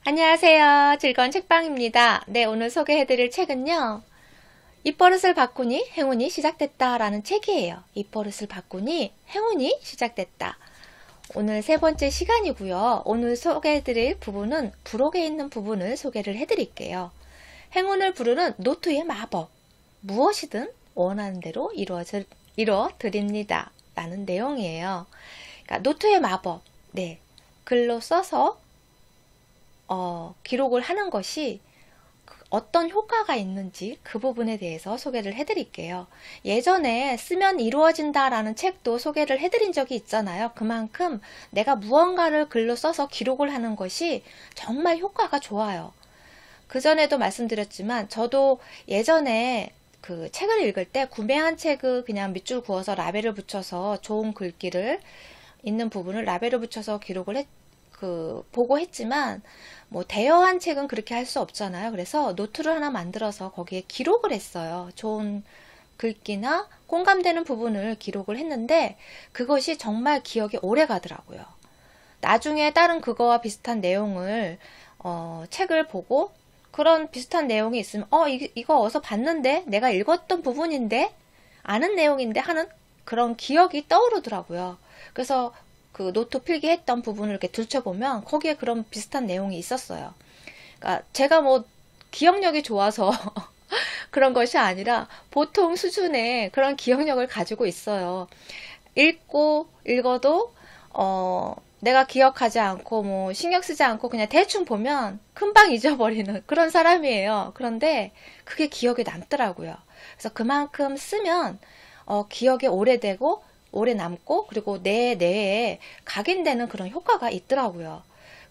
안녕하세요. 즐거운 책방입니다. 네, 오늘 소개해드릴 책은요. 입버릇을 바꾸니 행운이 시작됐다 라는 책이에요. 입버릇을 바꾸니 행운이 시작됐다. 오늘 세 번째 시간이고요. 오늘 소개해드릴 부분은 부록에 있는 부분을 소개를 해드릴게요. 행운을 부르는 노트의 마법. 무엇이든 원하는 대로 이루어드립니다. 라는 내용이에요. 그러니까 노트의 마법. 네, 글로 써서 기록을 하는 것이 어떤 효과가 있는지 그 부분에 대해서 소개를 해드릴게요. 예전에 쓰면 이루어진다라는 책도 소개를 해드린 적이 있잖아요. 그만큼 내가 무언가를 글로 써서 기록을 하는 것이 정말 효과가 좋아요. 그전에도 말씀드렸지만 저도 예전에 그 책을 읽을 때 구매한 책을 그냥 밑줄 그어서 라벨을 붙여서 좋은 글귀를 있는 부분을 라벨을 붙여서 기록을 보고 했지만 뭐 대여한 책은 그렇게 할 수 없잖아요. 그래서 노트를 하나 만들어서 거기에 기록을 했어요. 좋은 글귀나 공감되는 부분을 기록을 했는데 그것이 정말 기억에 오래 가더라고요. 나중에 다른 그거와 비슷한 내용을 책을 보고 그런 비슷한 내용이 있으면 이거 어디서 봤는데 내가 읽었던 부분인데 아는 내용인데 하는 그런 기억이 떠오르더라고요. 그래서 그 노트 필기했던 부분을 이렇게 들춰보면 거기에 그런 비슷한 내용이 있었어요. 그러니까 제가 뭐 기억력이 좋아서 그런 것이 아니라 보통 수준의 그런 기억력을 가지고 있어요. 읽어도 내가 기억하지 않고 뭐 신경 쓰지 않고 그냥 대충 보면 금방 잊어버리는 그런 사람이에요. 그런데 그게 기억에 남더라고요. 그래서 그만큼 쓰면 기억에 오래되고 오래 남고 그리고 내 뇌에 각인되는 그런 효과가 있더라고요.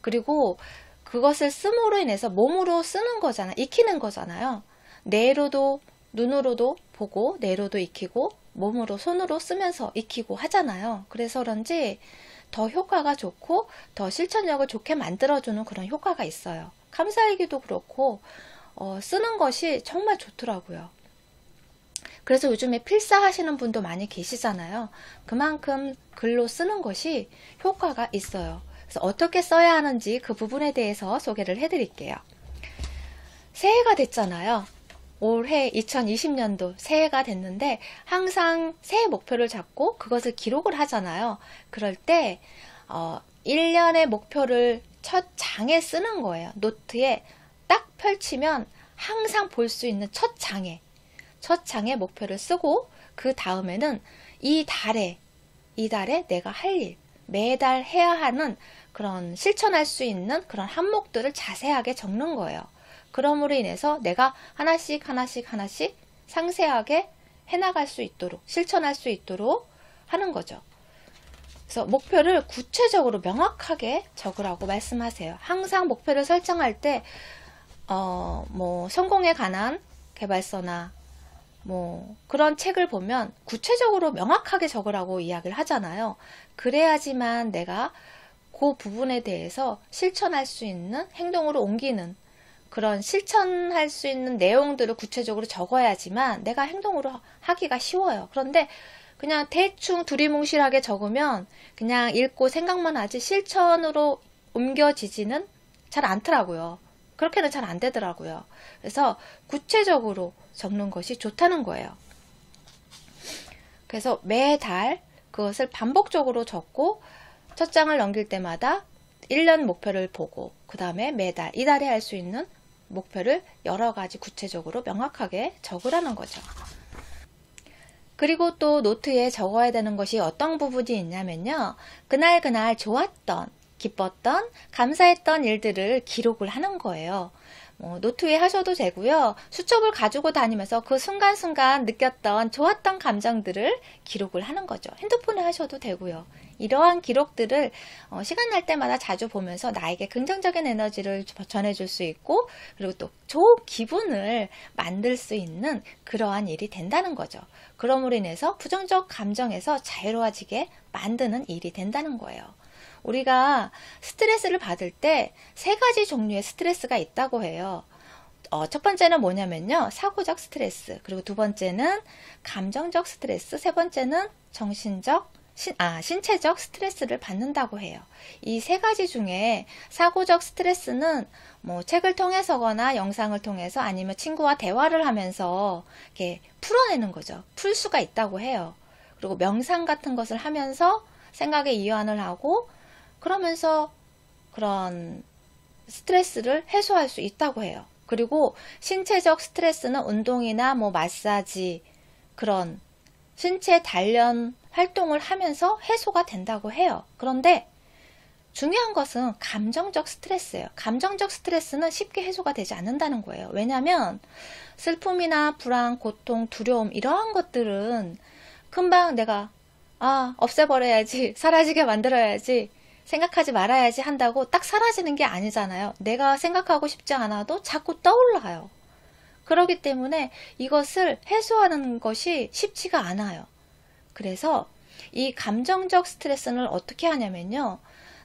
그리고 그것을 씀으로 인해서 몸으로 쓰는 거잖아. 익히는 거잖아요. 뇌로도 눈으로도 보고 뇌로도 익히고 몸으로 손으로 쓰면서 익히고 하잖아요. 그래서 그런지 더 효과가 좋고 더 실천력을 좋게 만들어주는 그런 효과가 있어요. 감사일기도 그렇고 쓰는 것이 정말 좋더라고요. 그래서 요즘에 필사하시는 분도 많이 계시잖아요. 그만큼 글로 쓰는 것이 효과가 있어요. 그래서 어떻게 써야 하는지 그 부분에 대해서 소개를 해드릴게요. 새해가 됐잖아요. 올해 2020년도 새해가 됐는데 항상 새해 목표를 잡고 그것을 기록을 하잖아요. 그럴 때 1년의 목표를 첫 장에 쓰는 거예요. 노트에 딱 펼치면 항상 볼 수 있는 첫 장에 목표를 쓰고 그 다음에는 이 달에 내가 할 일, 매달 해야 하는 그런 실천할 수 있는 그런 항목들을 자세하게 적는 거예요. 그러므로 인해서 내가 하나씩 상세하게 해나갈 수 있도록 실천할 수 있도록 하는 거죠. 그래서 목표를 구체적으로 명확하게 적으라고 말씀하세요. 항상 목표를 설정할 때 뭐 성공에 관한 개발서나 뭐 그런 책을 보면 구체적으로 명확하게 적으라고 이야기를 하잖아요. 그래야지만 내가 그 부분에 대해서 실천할 수 있는 행동으로 옮기는 그런 실천할 수 있는 내용들을 구체적으로 적어야지만 내가 행동으로 하기가 쉬워요. 그런데 그냥 대충 두리뭉실하게 적으면 그냥 읽고 생각만 하지 실천으로 옮겨지지는 잘 않더라고요. 그렇게는 잘 안 되더라고요. 그래서 구체적으로 적는 것이 좋다는 거예요. 그래서 매달 그것을 반복적으로 적고 첫 장을 넘길 때마다 1년 목표를 보고 그 다음에 매달 이달에 할 수 있는 목표를 여러 가지 구체적으로 명확하게 적으라는 거죠. 그리고 또 노트에 적어야 되는 것이 어떤 부분이 있냐면요. 그날 좋았던, 기뻤던, 감사했던 일들을 기록을 하는 거예요. 노트에 하셔도 되고요. 수첩을 가지고 다니면서 그 순간순간 느꼈던 좋았던 감정들을 기록을 하는 거죠. 핸드폰에 하셔도 되고요. 이러한 기록들을 시간 날 때마다 자주 보면서 나에게 긍정적인 에너지를 전해줄 수 있고 그리고 또 좋은 기분을 만들 수 있는 그러한 일이 된다는 거죠. 그러므로 인해서 부정적 감정에서 자유로워지게 만드는 일이 된다는 거예요. 우리가 스트레스를 받을 때 세 가지 종류의 스트레스가 있다고 해요. 첫 번째는 뭐냐면요. 사고적 스트레스, 그리고 두 번째는 감정적 스트레스, 세 번째는 정신적 신체적 스트레스를 받는다고 해요. 이 세 가지 중에 사고적 스트레스는 뭐 책을 통해서거나 영상을 통해서 아니면 친구와 대화를 하면서 이렇게 풀어내는 거죠. 풀 수가 있다고 해요. 그리고 명상 같은 것을 하면서 생각의 이완을 하고 그러면서 그런 스트레스를 해소할 수 있다고 해요. 그리고 신체적 스트레스는 운동이나 뭐 마사지 그런 신체 단련 활동을 하면서 해소가 된다고 해요. 그런데 중요한 것은 감정적 스트레스예요. 감정적 스트레스는 쉽게 해소가 되지 않는다는 거예요. 왜냐하면 슬픔이나 불안, 고통, 두려움 이러한 것들은 금방 내가 없애버려야지, 사라지게 만들어야지, 생각하지 말아야지 한다고 딱 사라지는 게 아니잖아요. 내가 생각하고 싶지 않아도 자꾸 떠올라요. 그렇기 때문에 이것을 해소하는 것이 쉽지가 않아요. 그래서 이 감정적 스트레스는 어떻게 하냐면요.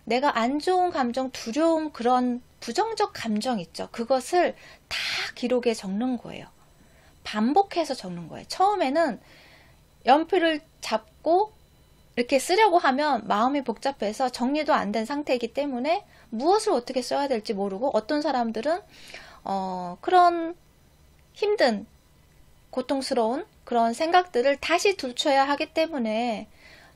내가 안 좋은 감정, 두려움, 그런 부정적 감정 있죠. 그것을 다 기록에 적는 거예요. 반복해서 적는 거예요. 처음에는 연필을 잡고 이렇게 쓰려고 하면 마음이 복잡해서 정리도 안 된 상태이기 때문에 무엇을 어떻게 써야 될지 모르고 어떤 사람들은 그런 힘든 고통스러운 그런 생각들을 다시 들춰야 하기 때문에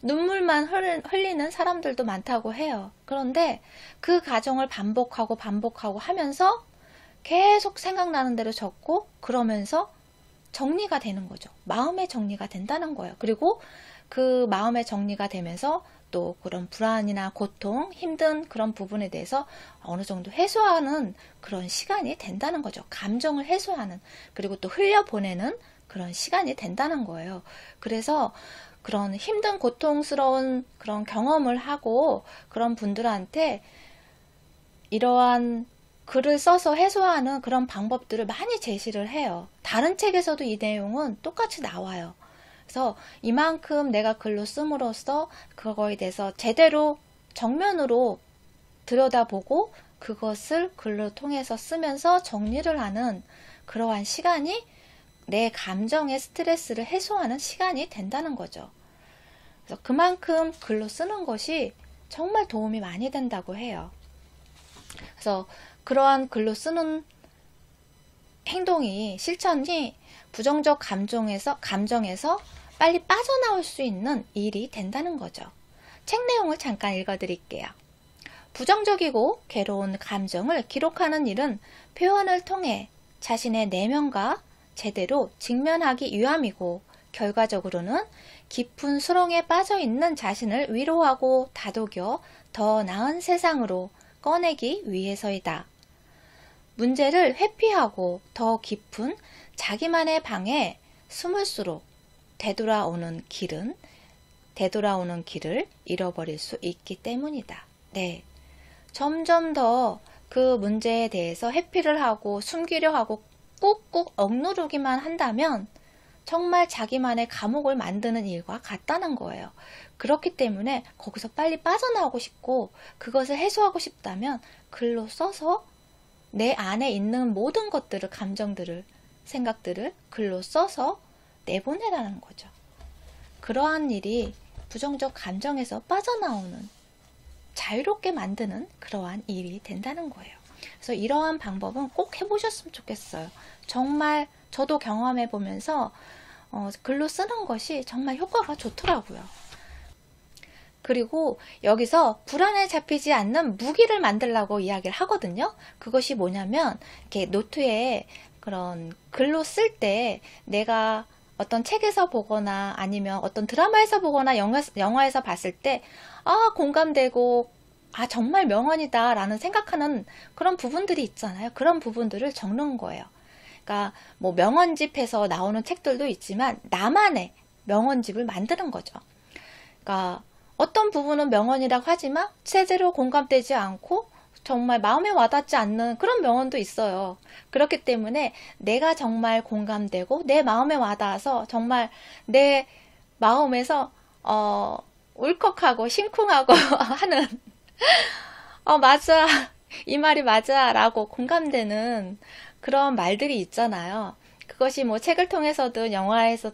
눈물만 흘리는 사람들도 많다고 해요. 그런데 그 과정을 반복하고 하면서 계속 생각나는 대로 적고 그러면서 정리가 되는 거죠. 마음의 정리가 된다는 거예요. 그리고 그 마음의 정리가 되면서 또 그런 불안이나 고통, 힘든 그런 부분에 대해서 어느 정도 해소하는 그런 시간이 된다는 거죠. 감정을 해소하는, 그리고 또 흘려보내는 그런 시간이 된다는 거예요. 그래서 그런 힘든 고통스러운 그런 경험을 하고 그런 분들한테 이러한 글을 써서 해소하는 그런 방법들을 많이 제시를 해요. 다른 책에서도 이 내용은 똑같이 나와요. 그래서 이만큼 내가 글로 씀으로써 그거에 대해서 제대로 정면으로 들여다보고 그것을 글로 통해서 쓰면서 정리를 하는 그러한 시간이 내 감정의 스트레스를 해소하는 시간이 된다는 거죠. 그래서 그만큼 글로 쓰는 것이 정말 도움이 많이 된다고 해요. 그래서 그러한 글로 쓰는 행동이, 실천이 부정적 감정에서 빨리 빠져나올 수 있는 일이 된다는 거죠. 책 내용을 잠깐 읽어드릴게요. 부정적이고 괴로운 감정을 기록하는 일은 표현을 통해 자신의 내면과 제대로 직면하기 위함이고 결과적으로는 깊은 수렁에 빠져있는 자신을 위로하고 다독여 더 나은 세상으로 꺼내기 위해서이다. 문제를 회피하고 더 깊은 자기만의 방에 숨을수록 되돌아오는 길을 잃어버릴 수 있기 때문이다. 네. 점점 더 그 문제에 대해서 회피를 하고 숨기려 하고 꾹꾹 억누르기만 한다면 정말 자기만의 감옥을 만드는 일과 같다는 거예요. 그렇기 때문에 거기서 빨리 빠져나오고 싶고 그것을 해소하고 싶다면 글로 써서 내 안에 있는 모든 것들을, 감정들을, 생각들을 글로 써서 내보내라는 거죠. 그러한 일이 부정적 감정에서 빠져나오는, 자유롭게 만드는 그러한 일이 된다는 거예요. 그래서 이러한 방법은 꼭 해보셨으면 좋겠어요. 정말 저도 경험해 보면서 글로 쓰는 것이 정말 효과가 좋더라고요. 그리고 여기서 불안에 잡히지 않는 무기를 만들라고 이야기를 하거든요. 그것이 뭐냐면 이렇게 노트에 그런 글로 쓸 때 내가 어떤 책에서 보거나 아니면 어떤 드라마에서 보거나 영화에서 봤을 때 공감되고 정말 명언이다 라는 생각하는 그런 부분들이 있잖아요. 그런 부분들을 적는 거예요. 그러니까 뭐 명언집에서 나오는 책들도 있지만 나만의 명언집을 만드는 거죠. 그러니까 어떤 부분은 명언이라고 하지만 제대로 공감되지 않고 정말 마음에 와닿지 않는 그런 명언도 있어요. 그렇기 때문에 내가 정말 공감되고 내 마음에 와닿아서 정말 내 마음에서 울컥하고 심쿵하고 하는 맞아, 이 말이 맞아 라고 공감되는 그런 말들이 있잖아요. 그것이 뭐 책을 통해서든 영화에서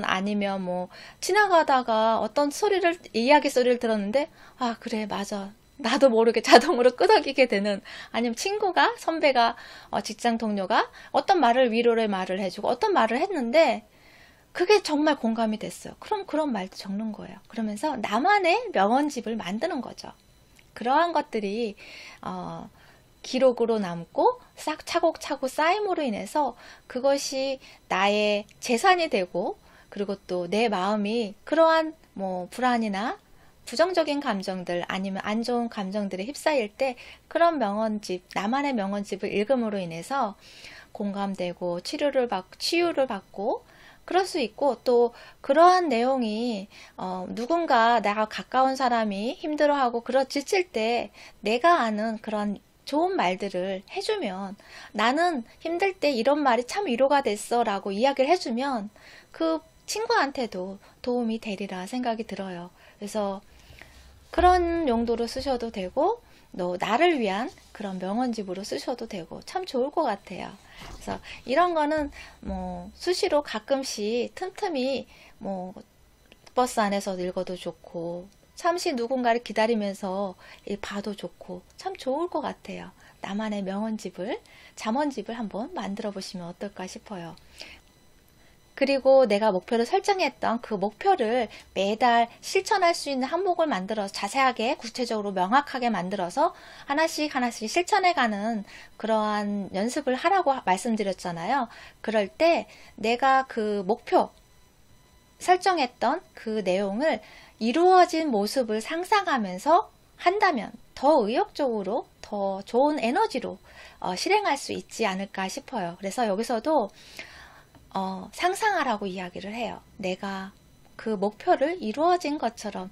아니면 뭐 지나가다가 어떤 소리를 이야기 소리를 들었는데 아 그래 맞아 나도 모르게 자동으로 끄덕이게 되는 아니면 친구가 선배가 직장 동료가 어떤 말을 위로의 말을 해주고 어떤 말을 했는데 그게 정말 공감이 됐어요. 그럼 그런 말도 적는 거예요. 그러면서 나만의 명언집을 만드는 거죠. 그러한 것들이 기록으로 남고 싹 차곡차곡 쌓임으로 인해서 그것이 나의 재산이 되고 그리고 또 내 마음이 그러한 뭐 불안이나 부정적인 감정들 아니면 안 좋은 감정들에 휩싸일 때 그런 명언집, 나만의 명언집을 읽음으로 인해서 공감되고 치유를 받고 그럴 수 있고 또 그러한 내용이 누군가 나가 가까운 사람이 힘들어하고 지칠 때 내가 아는 그런 좋은 말들을 해주면 나는 힘들 때 이런 말이 참 위로가 됐어 라고 이야기를 해주면 그 친구한테도 도움이 되리라 생각이 들어요. 그래서 그런 용도로 쓰셔도 되고 또 나를 위한 그런 명언집으로 쓰셔도 되고 참 좋을 것 같아요. 그래서 이런 거는 뭐 수시로 가끔씩 틈틈이 뭐 버스 안에서 읽어도 좋고 잠시 누군가를 기다리면서 봐도 좋고 참 좋을 것 같아요. 나만의 명언집을 잠언집을 한번 만들어 보시면 어떨까 싶어요. 그리고 내가 목표를 설정했던 그 목표를 매달 실천할 수 있는 항목을 만들어서 자세하게 구체적으로 명확하게 만들어서 하나씩 하나씩 실천해가는 그러한 연습을 하라고 말씀드렸잖아요. 그럴 때 내가 그 목표 설정했던 그 내용을 이루어진 모습을 상상하면서 한다면 더 의욕적으로 더 좋은 에너지로 실행할 수 있지 않을까 싶어요. 그래서 여기서도 상상하라고 이야기를 해요. 내가 그 목표를 이루어진 것처럼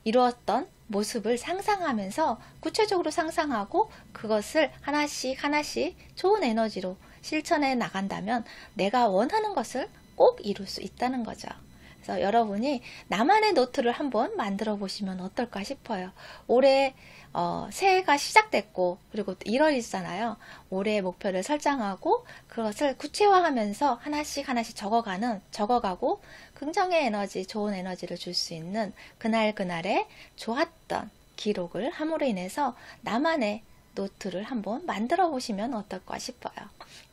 이루었던 모습을 상상하면서 구체적으로 상상하고 그것을 하나씩 하나씩 좋은 에너지로 실천해 나간다면 내가 원하는 것을 꼭 이룰 수 있다는 거죠. 그래서 여러분이 나만의 노트를 한번 만들어 보시면 어떨까 싶어요. 올해 새해가 시작됐고 그리고 1월이잖아요. 올해의 목표를 설정하고 그것을 구체화하면서 하나씩 하나씩 적어가고 긍정의 에너지, 좋은 에너지를 줄 수 있는 그날그날의 좋았던 기록을 함으로 인해서 나만의 노트를 한번 만들어 보시면 어떨까 싶어요.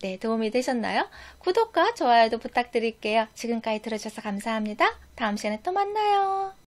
네, 도움이 되셨나요? 구독과 좋아요도 부탁드릴게요. 지금까지 들어주셔서 감사합니다. 다음 시간에 또 만나요.